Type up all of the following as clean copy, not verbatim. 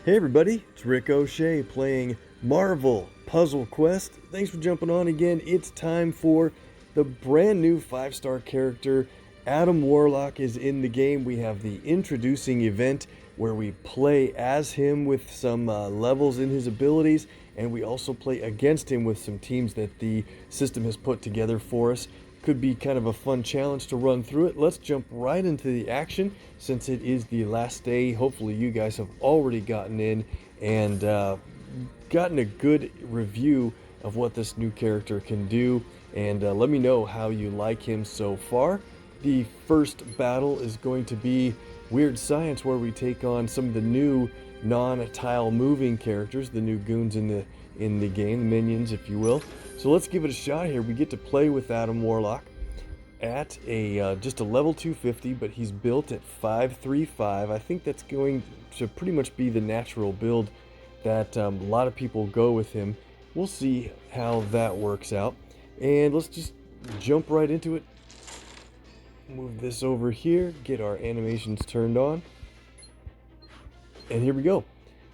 Hey everybody, it's Rick OShay playing Marvel Puzzle Quest. Thanks for jumping on again. It's time for the brand new 5-star character. Adam Warlock is in the game. We have the introducing event where we play as him with some levels in his abilities, and we also play against him with some teams that the system has put together for us. Could be kind of a fun challenge to run through it. Let's jump right into the action since it is the last day. Hopefully you guys have already gotten in and gotten a good review of what this new character can do, and let me know how you like him so far. The first battle is going to be Weird Science, where we take on some of the new non-tile moving characters, the new goons in the game, the minions if you will. So let's give it a shot here. We get to play with Adam Warlock at a just a level 250, but he's built at 535. I think that's going to pretty much be the natural build that a lot of people go with him. We'll see how that works out, and let's just jump right into it. Move this over here, get our animations turned on, and here we go.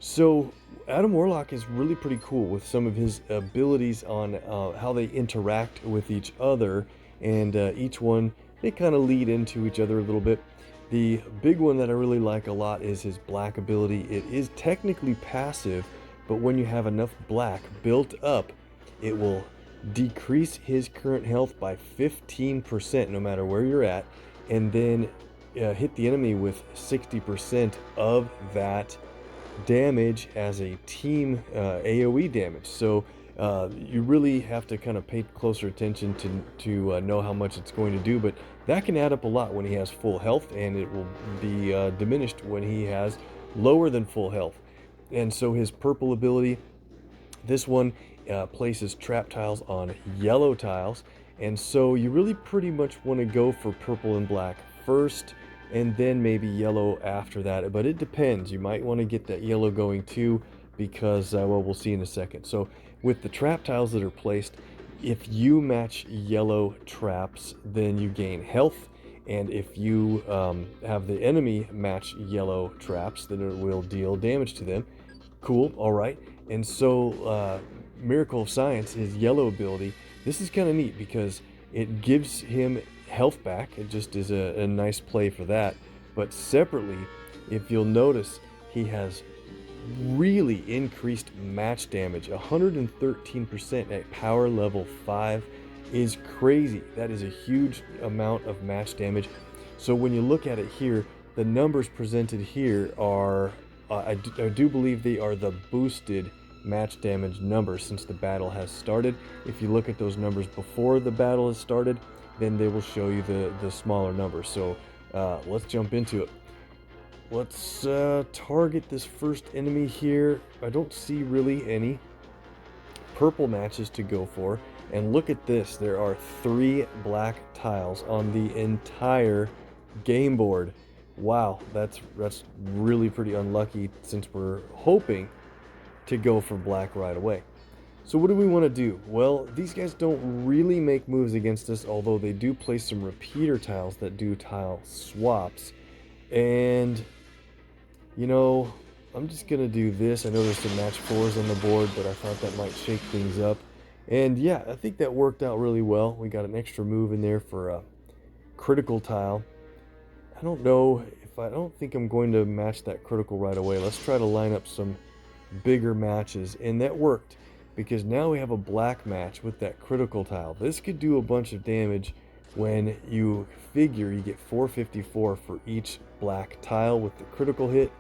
So Adam Warlock is really pretty cool with some of his abilities on how they interact with each other, and each one, they kind of lead into each other a little bit. The big one that I really like a lot is his black ability. It is technically passive, but when you have enough black built up, it will decrease his current health by 15% no matter where you're at, and then hit the enemy with 60% of that damage as a team AoE damage. So you really have to kind of pay closer attention to know how much it's going to do, but that can add up a lot when he has full health, and it will be diminished when he has lower than full health. And so his purple ability, this one places trap tiles on yellow tiles, and so you really pretty much want to go for purple and black first, and then maybe yellow after that, but it depends. You might want to get that yellow going too, because well, we'll see in a second. So with the trap tiles that are placed, if you match yellow traps, then you gain health, and if you have the enemy match yellow traps, then it will deal damage to them. Cool. All right. And so Miracle of Science, his yellow ability, this is kind of neat because it gives him health back. It just is a nice play for that. But separately, if you'll notice, he has really increased match damage. 113% at power level 5 is crazy. That is a huge amount of match damage. So when you look at it here, the numbers presented here are I do believe they are the boosted match damage numbers since the battle has started. If you look at those numbers before the battle has started, then they will show you the smaller numbers. So let's jump into it. Let's target this first enemy here. I don't see really any purple matches to go for. And look at this, there are 3 black tiles on the entire game board. Wow, that's really pretty unlucky since we're hoping to go for black right away. So what do we want to do? Well, these guys don't really make moves against us, although they do place some repeater tiles that do tile swaps. And, you know, I'm just going to do this. I know there's some match 4s on the board, but I thought that might shake things up. And yeah, I think that worked out really well. We got an extra move in there for a critical tile. I don't know if I don't think I'm going to match that critical right away. Let's try to line up some bigger matches, and that worked because now we have a black match with that critical tile. This could do a bunch of damage when you figure you get 454 for each black tile with the critical hit.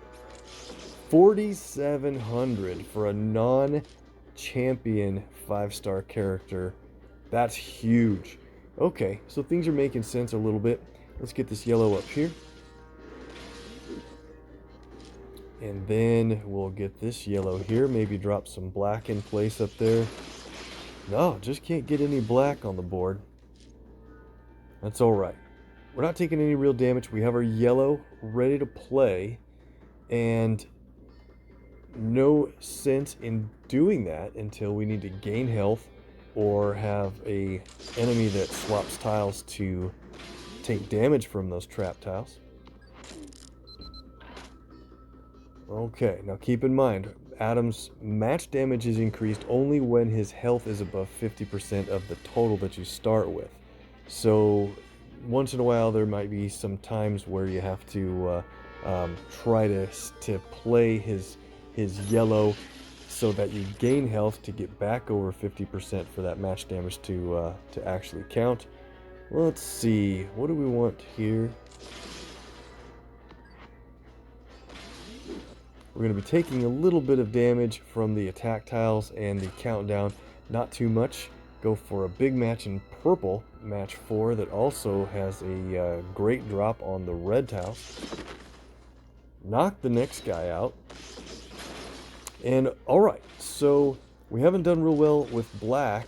4,700 for a non-champion 5-star character. That's huge. Okay, so things are making sense a little bit. Let's get this yellow up here. And then we'll get this yellow here. Maybe drop some black in place up there. No, just can't get any black on the board. That's all right. We're not taking any real damage. We have our yellow ready to play. And no sense in doing that until we need to gain health or have a enemy that swaps tiles to take damage from those trap tiles. Okay, now keep in mind, Adam's match damage is increased only when his health is above 50% of the total that you start with. So once in a while there might be some times where you have to try to play his yellow so that you gain health to get back over 50% for that match damage to actually count. Let's see, what do we want here? We're going to be taking a little bit of damage from the attack tiles and the countdown, not too much. Go for a big match in purple, match 4, that also has a great drop on the red tiles. Knock the next guy out. And alright, so we haven't done real well with black.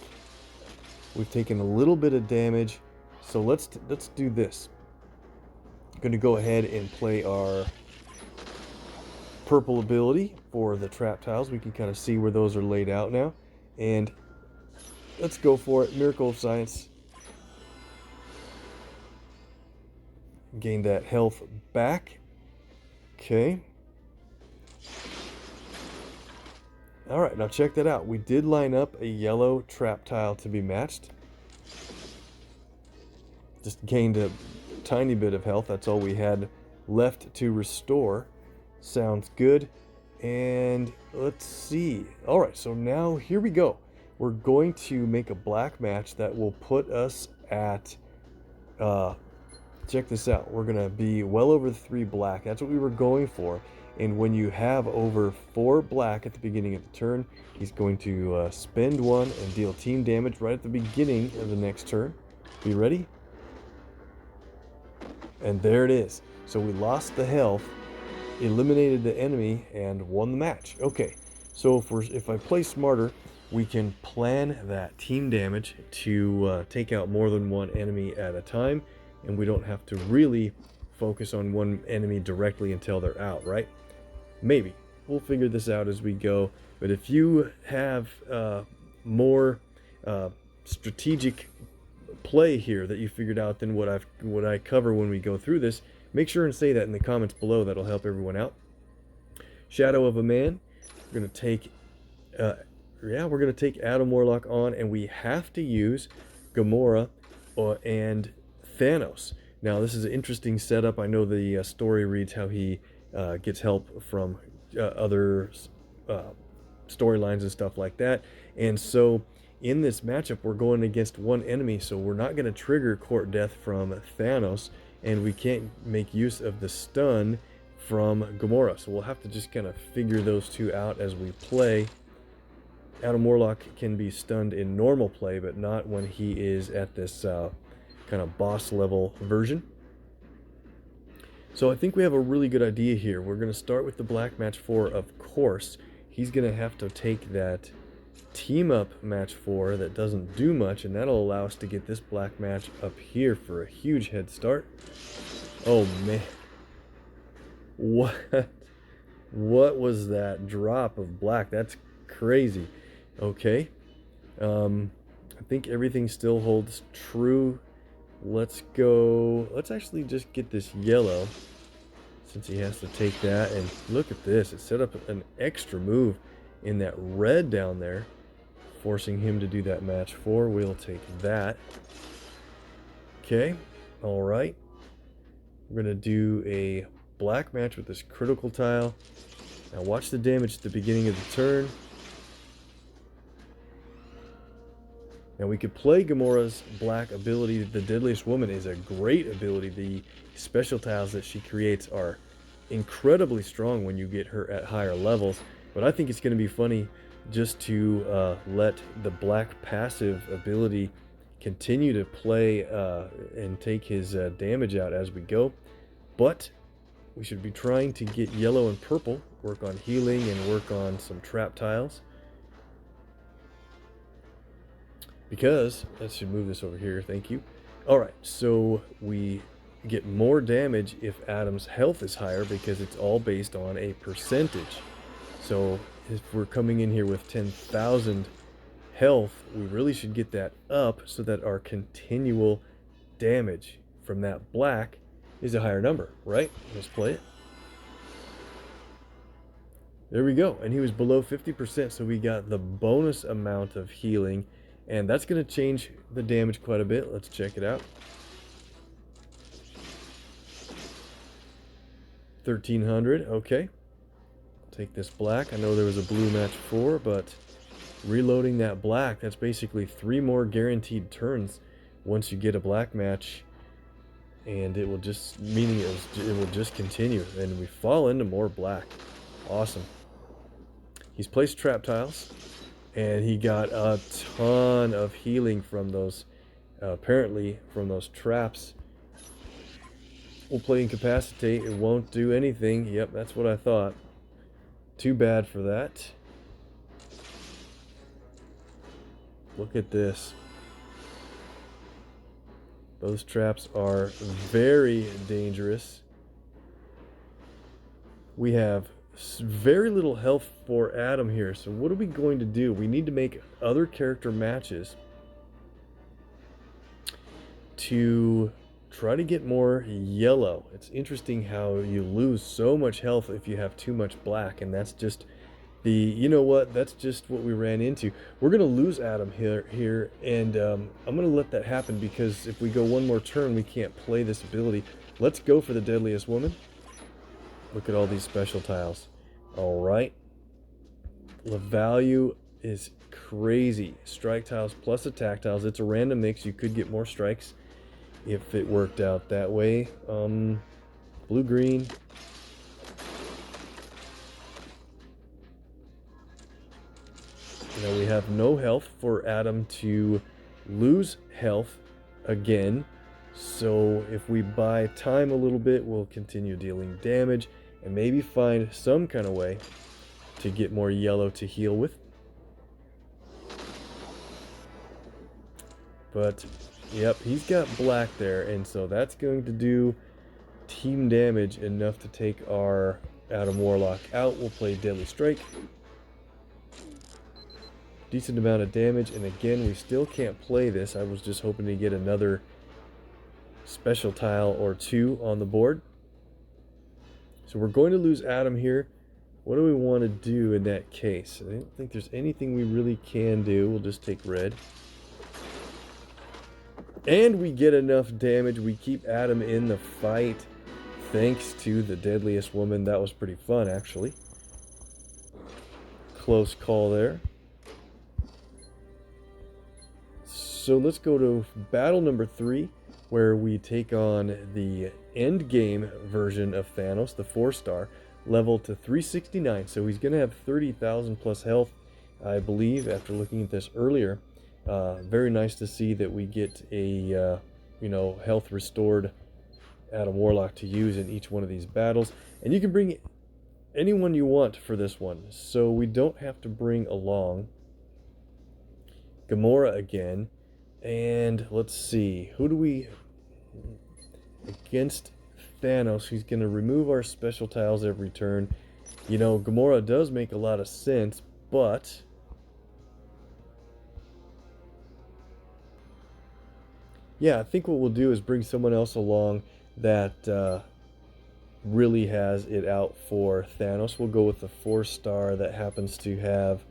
We've taken a little bit of damage, so let's do this. I'm going to go ahead and play our purple ability for the trap tiles. We can kind of see where those are laid out now, and let's go for it. Miracle of Science. Gain that health back. Okay. Alright, now check that out. We did line up a yellow trap tile to be matched. Just gained a tiny bit of health. That's all we had left to restore. Sounds good. And let's see. Alright, so now here we go. We're going to make a black match that will put us at... check this out. We're going to be well over 3 black. That's what we were going for. And when you have over 4 black at the beginning of the turn, he's going to spend 1 and deal team damage right at the beginning of the next turn. Be ready? And there it is. So we lost the health, eliminated the enemy, and won the match. Okay, so if I play smarter, we can plan that team damage to take out more than 1 enemy at a time, and we don't have to really focus on 1 enemy directly until they're out, right? Maybe. We'll figure this out as we go. But if you have more strategic play here that you figured out than what I cover when we go through this, make sure and say that in the comments below. That'll help everyone out. Shadow of a Man. We're gonna take we're gonna take Adam Warlock on, and we have to use Gamora and Thanos. Now this is an interesting setup. I know the story reads how he gets help from other storylines and stuff like that, and so in this matchup we're going against 1 enemy, so we're not going to trigger Court Death from Thanos, and we can't make use of the stun from Gamora, so we'll have to just kind of figure those two out as we play. Adam Warlock can be stunned in normal play, but not when he is at this kind of boss level version. So I think we have a really good idea here. We're going to start with the black match 4, of course. He's going to have to take that team up match 4 that doesn't do much, and that'll allow us to get this black match up here for a huge head start. Oh man. What was that drop of black? That's crazy. Okay. I think everything still holds true. Let's actually just get this yellow, since he has to take that, and look at this. It set up an extra move in that red down there, forcing him to do that match 4. We'll take that. Okay, all right. We're gonna do a black match with this critical tile. Now watch the damage at the beginning of the turn. Now we could play Gamora's black ability. The Deadliest Woman is a great ability. The special tiles that she creates are incredibly strong when you get her at higher levels. But I think it's going to be funny just to let the black passive ability continue to play and take his damage out as we go. But we should be trying to get yellow and purple, work on healing and work on some trap tiles. Because, let's should move this over here, thank you. Alright, so we get more damage if Adam's health is higher, because it's all based on a percentage. So if we're coming in here with 10,000 health, we really should get that up so that our continual damage from that black is a higher number, right? Let's play it. There we go. And he was below 50%, so we got the bonus amount of healing. And that's going to change the damage quite a bit. Let's check it out. 1300, okay. Take this black. I know there was a blue match 4, but reloading that black, that's basically 3 more guaranteed turns once you get a black match. And it will just, meaning it will just continue. And we fall into more black. Awesome. He's placed trap tiles, and he got a ton of healing from those, apparently from those traps. We'll play Incapacitate. It won't do anything. Yep, that's what I thought. Too bad for that. Look at this. Those traps are very dangerous. We have very little health for Adam here, so what are we going to do? We need to make other character matches to try to get more yellow. It's interesting how you lose so much health if you have too much black, and that's just the, you know what, that's just what we ran into. We're gonna lose Adam here, and I'm gonna let that happen, because if we go one more turn we can't play this ability. Let's go for the Deadliest Woman. Look at all these special tiles. Alright. The value is crazy. Strike tiles plus attack tiles. It's a random mix. You could get more strikes if it worked out that way. Blue-green. Now we have no health for Adam to lose health again. So if we buy time a little bit, we'll continue dealing damage and maybe find some kind of way to get more yellow to heal with. But yep, he's got black there, and so that's going to do team damage enough to take our Adam Warlock out. We'll play Deadly Strike. Decent amount of damage, and again, we still can't play this. I was just hoping to get another special tile or 2 on the board. So we're going to lose Adam here. What do we want to do in that case? I don't think there's anything we really can do. We'll just take red. And we get enough damage. We keep Adam in the fight thanks to the Deadliest Woman. That was pretty fun, actually. Close call there. So let's go to battle number 3, where we take on the end game version of Thanos, the 4-star, level to 369. So he's going to have 30,000 plus health, I believe, after looking at this earlier. Very nice to see that we get a, health restored Adam Warlock to use in each one of these battles. And you can bring anyone you want for this one. So we don't have to bring along Gamora again. And let's see, who do we, against Thanos, he's going to remove our special tiles every turn. You know, Gamora does make a lot of sense, but yeah, I think what we'll do is bring someone else along that really has it out for Thanos. We'll go with the 4-star that happens to have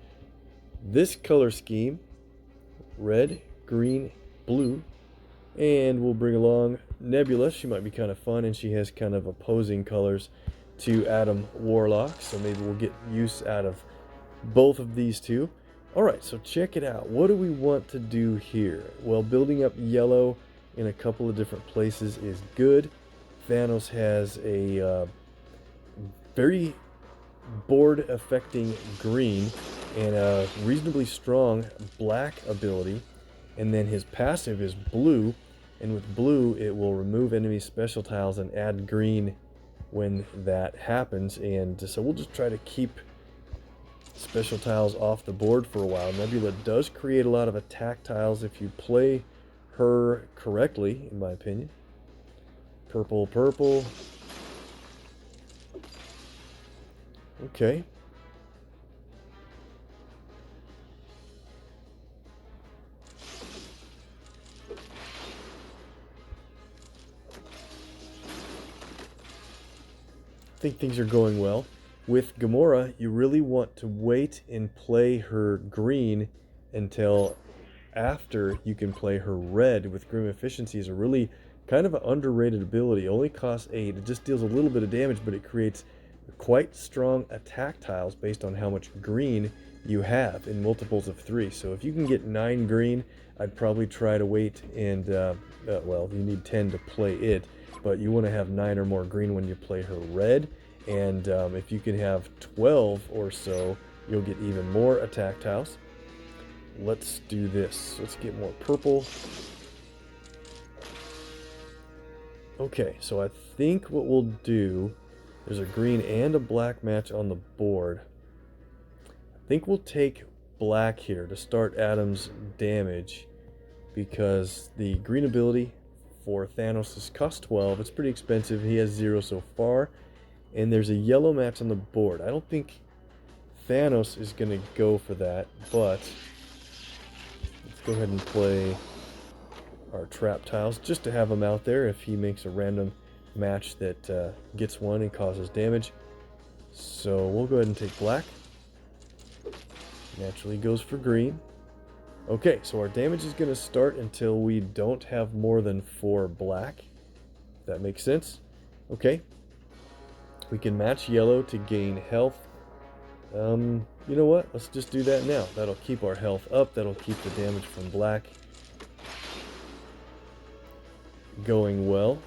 this color scheme, red, green, blue, and we'll bring along Nebula. She might be kind of fun, and she has kind of opposing colors to Adam Warlock, so maybe we'll get use out of both of these two. Alright, so check it out. What do we want to do here? Well, building up yellow in a couple of different places is good. Thanos has a very board affecting green and a reasonably strong black ability. And then his passive is blue, and with blue it will remove enemy special tiles and add green when that happens. And so we'll just try to keep special tiles off the board for a while. Nebula does create a lot of attack tiles if you play her correctly, in my opinion. Purple, purple. Okay. I think things are going well. With Gamora, you really want to wait and play her green until after you can play her red. With Grim Efficiency is a really kind of an underrated ability. It only costs 8. It just deals a little bit of damage, but it creates quite strong attack tiles based on how much green you have in multiples of 3. So if you can get 9 green, I'd probably try to wait and, well, you need 10 to play it, but you want to have 9 or more green when you play her red. And if you can have 12 or so, you'll get even more attack tiles. Let's do this. Let's get more purple. Okay, so I think what we'll do, there's a green and a black match on the board. I think we'll take black here to start Adam's damage, because the green ability for Thanos is cost 12. It's pretty expensive. He has 0 so far. And there's a yellow match on the board. I don't think Thanos is going to go for that, but let's go ahead and play our trap tiles just to have him out there if he makes a random match that gets one and causes damage. So we'll go ahead and take black. Naturally goes for green. Okay, so our damage is going to start until we don't have more than 4 black. If that makes sense. Okay. We can match yellow to gain health. You know what? Let's just do that now. That'll keep our health up. That'll keep the damage from black going well.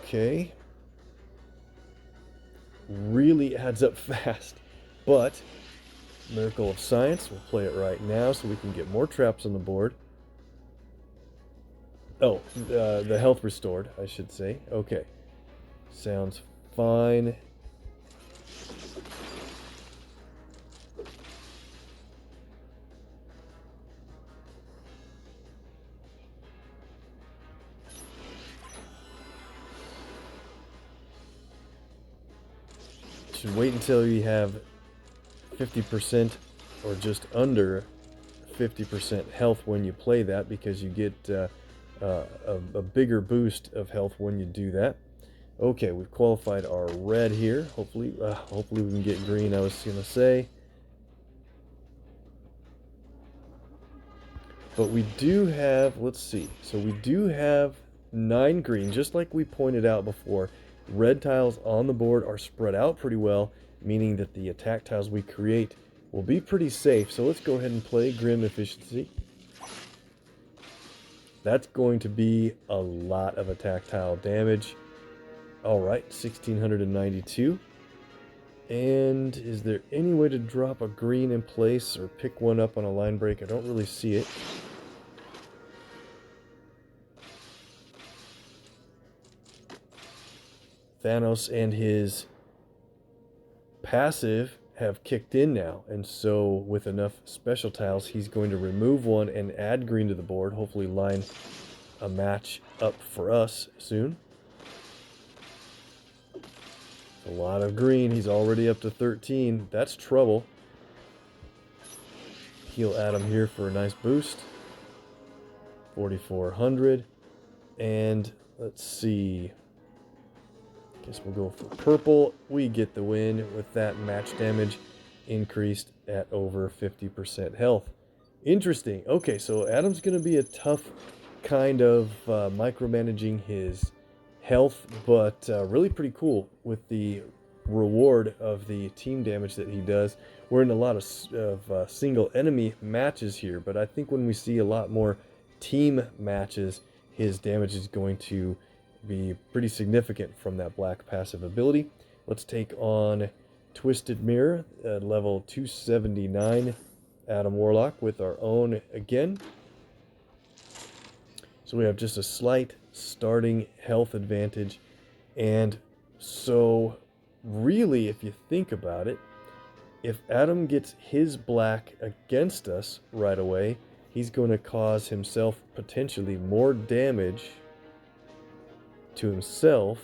Okay. Really adds up fast. But, Miracle of Science, we'll play it right now so we can get more traps on the board. Oh, the health restored, I should say. Okay. Sounds fine. Should wait until you have 50% or just under 50% health when you play that, because you get a bigger boost of health when you do that. Okay, we've qualified our red here. Hopefully we can get green, I was gonna say. But we do have, let's see, so we do have 9 green, just like we pointed out before. Red tiles on the board are spread out pretty well, meaning that the attack tiles we create will be pretty safe. So let's go ahead and play Grim Efficiency. That's going to be a lot of attack tile damage. Alright, 1692. And is there any way to drop a green in place or pick one up on a line break? I don't really see it. Thanos and his passive have kicked in now, and so with enough special tiles, he's going to remove one and add green to the board, hopefully line a match up for us soon. A lot of green. He's already up to 13. That's trouble. Heal Adam here for a nice boost. 4,400. And let's see. Guess we'll go for purple. We get the win with that match damage increased at over 50% health. Interesting. Okay, so Adam's going to be a tough kind of micromanaging his health, but really pretty cool with the reward of the team damage that he does. We're in a lot of single enemy matches here, but I think when we see a lot more team matches, his damage is going to be pretty significant from that black passive ability. Let's take on Twisted Mirror at level 279 Adam Warlock with our own again. So we have just a slight starting health advantage, and so really, if you think about it, if Adam gets his black against us right away, he's going to cause himself potentially more damage to himself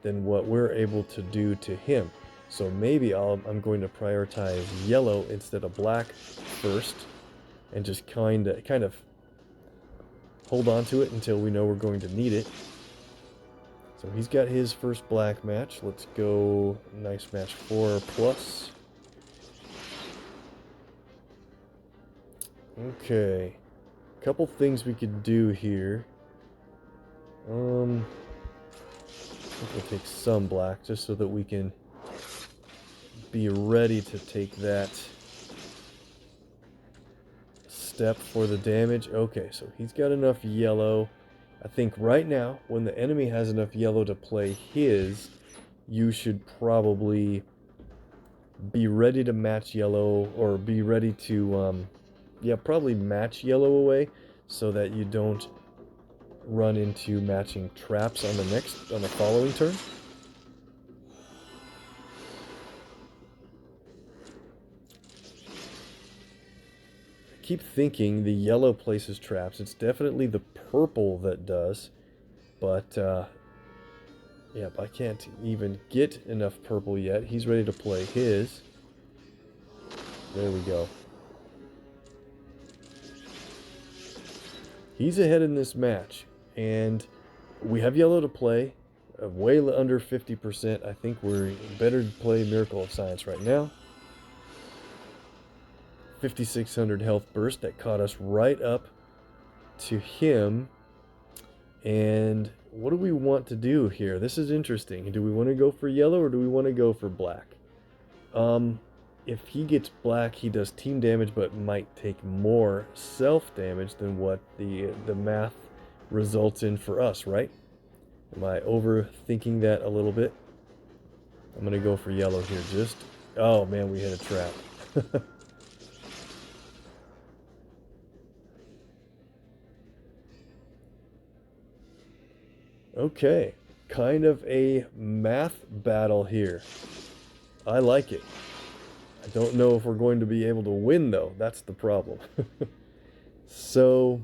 than what we're able to do to him. So maybe I'm going to prioritize yellow instead of black first, and just kind of hold on to it until we know we're going to need it. So he's got his first black match. Let's go nice match 4+. Okay. Couple things we could do here. I think we'll take some black just so that we can be ready to take that step for the damage. Okay, so he's got enough yellow. I think right now, when the enemy has enough yellow to play his, you should probably be ready to match yellow, or be ready to, yeah, probably match yellow away so that you don't run into matching traps on the following turn. Keep thinking the yellow places traps. It's definitely the purple that does, but yep, I can't even get enough purple yet. He's ready to play his. There we go. He's ahead in this match, and we have yellow to play, way under 50%. I think we're better to play Miracle of Science right now. 5,600 health burst that caught us right up to him. And what do we want to do here? This is interesting. Do we want to go for yellow or do we want to go for black? If he gets black, he does team damage, but might take more self damage than what the math results in for us, right? Am I overthinking that a little bit? I'm gonna go for yellow here. Oh man, we hit a trap. Okay, kind of a math battle here. I like it. I don't know if we're going to be able to win, though. That's the problem. So,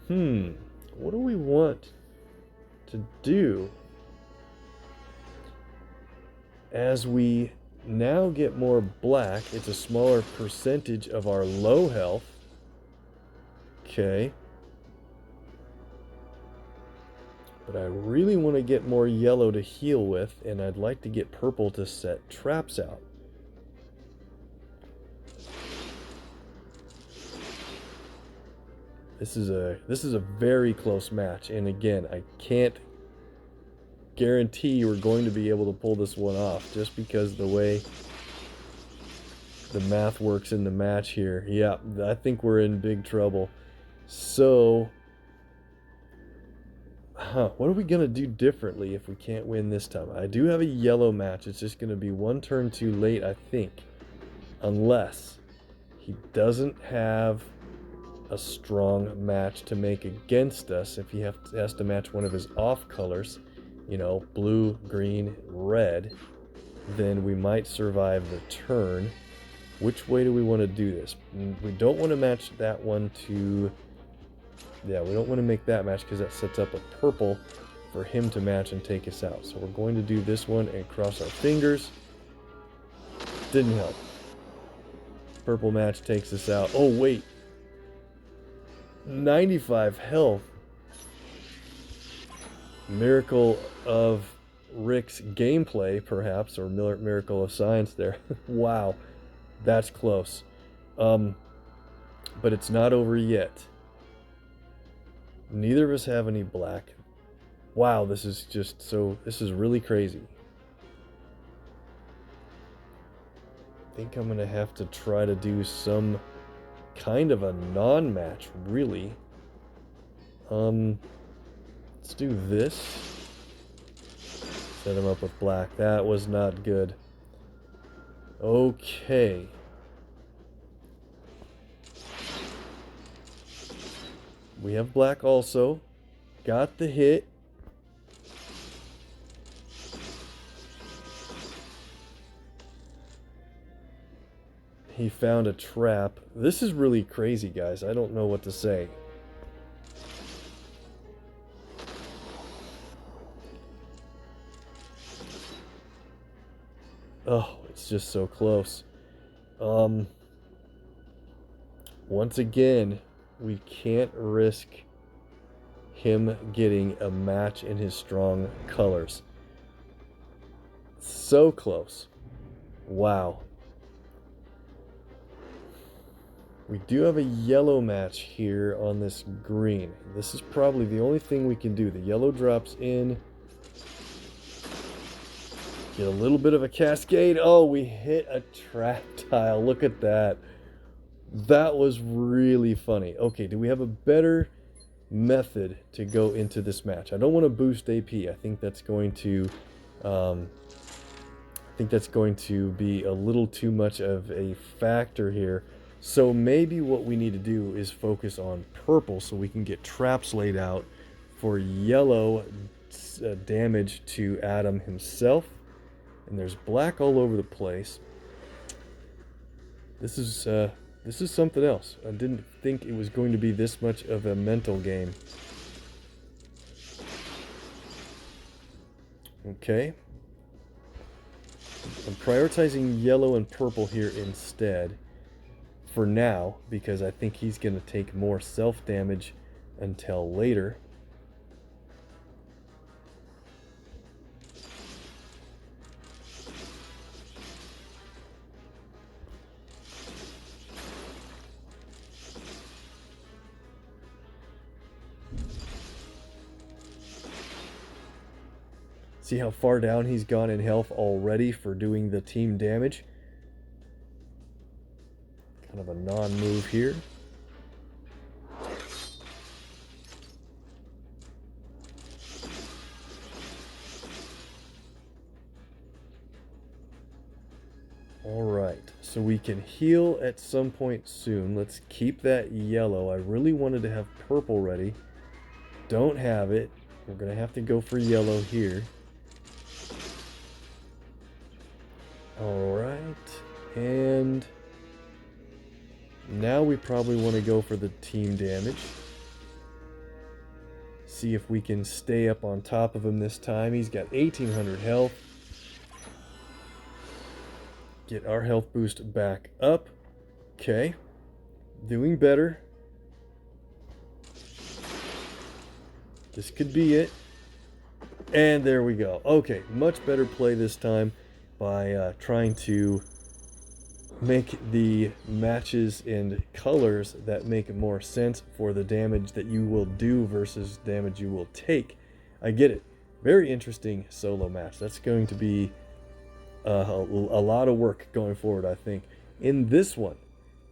what do we want to do? As we now get more black, it's a smaller percentage of our low health. Okay. But I really want to get more yellow to heal with, and I'd like to get purple to set traps out. This is a very close match, and again, I can't guarantee we're going to be able to pull this one off just because the way the math works in the match here. Yeah, I think we're in big trouble. So, what are we going to do differently if we can't win this time? I do have a yellow match. It's just going to be one turn too late, I think. Unless he doesn't have a strong match to make against us. If he has to match one of his off colors, you know, blue, green, red, then we might survive the turn. Which way do we want to do this? We don't want to match that one to... Yeah, we don't want to make that match because that sets up a purple for him to match and take us out. So we're going to do this one and cross our fingers. Didn't help. Purple match takes us out. Oh, wait. 95 health. Miracle of Rick's gameplay, perhaps, or Miracle of Science there. Wow, that's close. But it's not over yet. Neither of us have any black. Wow, this is really crazy. I think I'm going to have to try to do some kind of a non-match, really. Let's do this. Set him up with black. That was not good. Okay. We have black also. Got the hit. He found a trap. This is really crazy, guys. I don't know what to say. Oh, it's just so close. Once again, We can't risk him getting a match in his strong colors. So close. Wow. We do have a yellow match here on this green. This is probably the only thing we can do. The yellow drops in. Get a little bit of a cascade. Oh, we hit a trap tile. Look at that. That was really funny. Okay, do we have a better method to go into this match? I don't want to boost AP. I think that's going to be a little too much of a factor here. So maybe what we need to do is focus on purple so we can get traps laid out for yellow damage to Adam himself. And there's black all over the place. This is something else. I didn't think it was going to be this much of a mental game. Okay. I'm prioritizing yellow and purple here instead for now, because I think he's going to take more self-damage until later. See how far down he's gone in health already for doing the team damage. Kind of a non-move here. Alright, so we can heal at some point soon. Let's keep that yellow. I really wanted to have purple ready. Don't have it. We're going to have to go for yellow here. Alright, and now we probably want to go for the team damage. See if we can stay up on top of him this time. He's got 1800 health. Get our health boost back up. Okay, doing better. This could be it. And there we go. Okay, much better play this time by trying to make the matches and colors that make more sense for the damage that you will do versus damage you will take. I get it. Very interesting solo match. That's going to be a lot of work going forward, I think. In this one,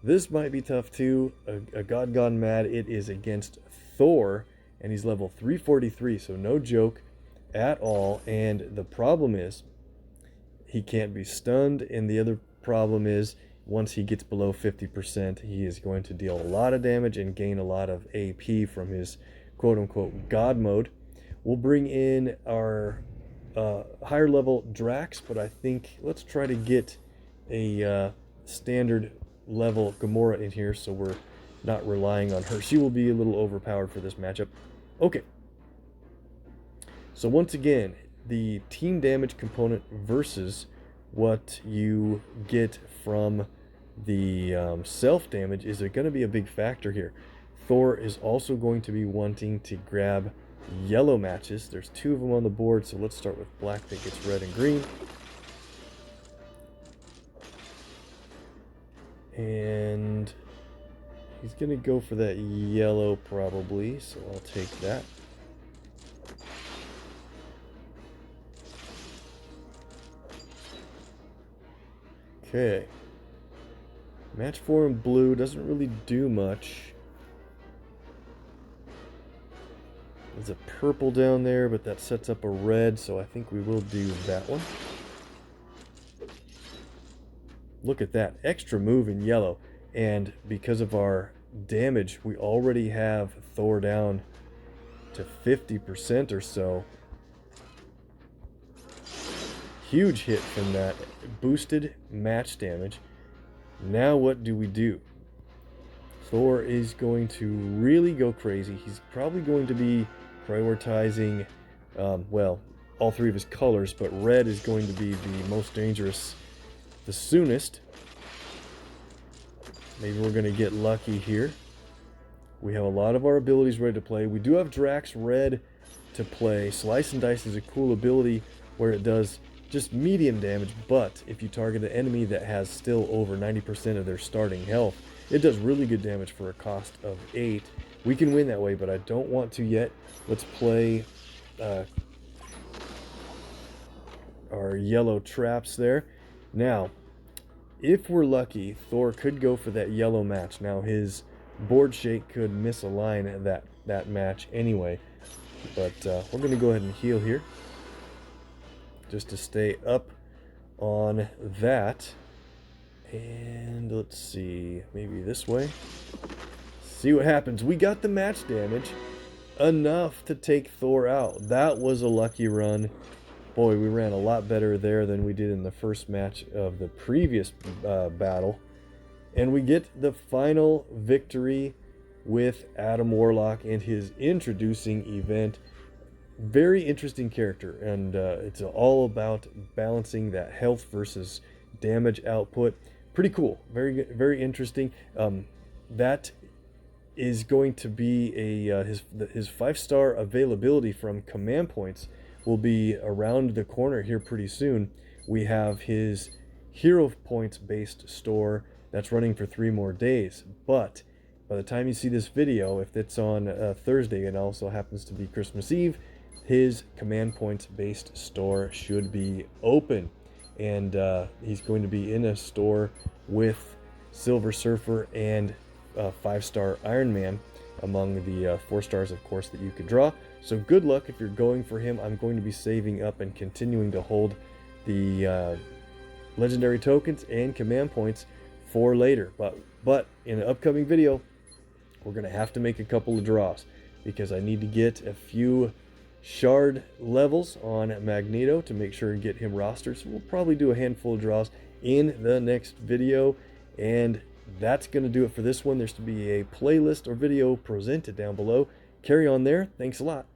this might be tough too. A God Gone Mad. It is against Thor, and he's level 343, so no joke at all. And the problem is, he can't be stunned, and the other problem is once he gets below 50%, he is going to deal a lot of damage and gain a lot of AP from his quote-unquote God mode. We'll bring in our higher level Drax, but I think let's try to get a standard level Gamora in here so we're not relying on her. She will be a little overpowered for this matchup. Okay. So once again, the team damage component versus what you get from the self damage is going to be a big factor here. Thor is also going to be wanting to grab yellow matches. There's 2 of them on the board, so let's start with black that gets red and green. And he's going to go for that yellow probably, so I'll take that. Okay. Match 4 in blue doesn't really do much. There's a purple down there, but that sets up a red, so I think we will do that one. Look at that. Extra move in yellow. And because of our damage, we already have Thor down to 50% or so. Huge hit from that. Boosted match damage. Now what do we do? Thor is going to really go crazy. He's probably going to be prioritizing, well, all 3 of his colors, but red is going to be the most dangerous the soonest. Maybe we're going to get lucky here. We have a lot of our abilities ready to play. We do have Drax red to play. Slice and Dice is a cool ability where it does just medium damage, but if you target an enemy that has still over 90% of their starting health, it does really good damage for a cost of 8. We can win that way, but I don't want to yet. Let's play our yellow traps there. Now, if we're lucky, Thor could go for that yellow match. Now, his board shake could misalign that match anyway. But we're going to go ahead and heal here, just to stay up on that. And let's see, maybe this way. See what happens. We got the match damage, enough to take Thor out. That was a lucky run. Boy, we ran a lot better there than we did in the first match of the previous battle. And we get the final victory with Adam Warlock and his introducing event. Very interesting character, and it's all about balancing that health versus damage output. Pretty cool. Very, very interesting. That is going to be his 5-star availability from command points will be around the corner here pretty soon. We have his hero points based store that's running for 3 more days, but by the time you see this video, if it's on Thursday and also happens to be Christmas Eve, his command points based store should be open, and he's going to be in a store with Silver Surfer and 5-star Iron Man among the 4 stars, of course, that you could draw. So good luck if you're going for him. I'm going to be saving up and continuing to hold the legendary tokens and command points for later. But in an upcoming video, we're going to have to make a couple of draws because I need to get a few shard levels on Magneto to make sure and get him rostered. So we'll probably do a handful of draws in the next video, and that's going to do it for this one. There's to be a playlist or video presented down below. Carry on there. Thanks a lot.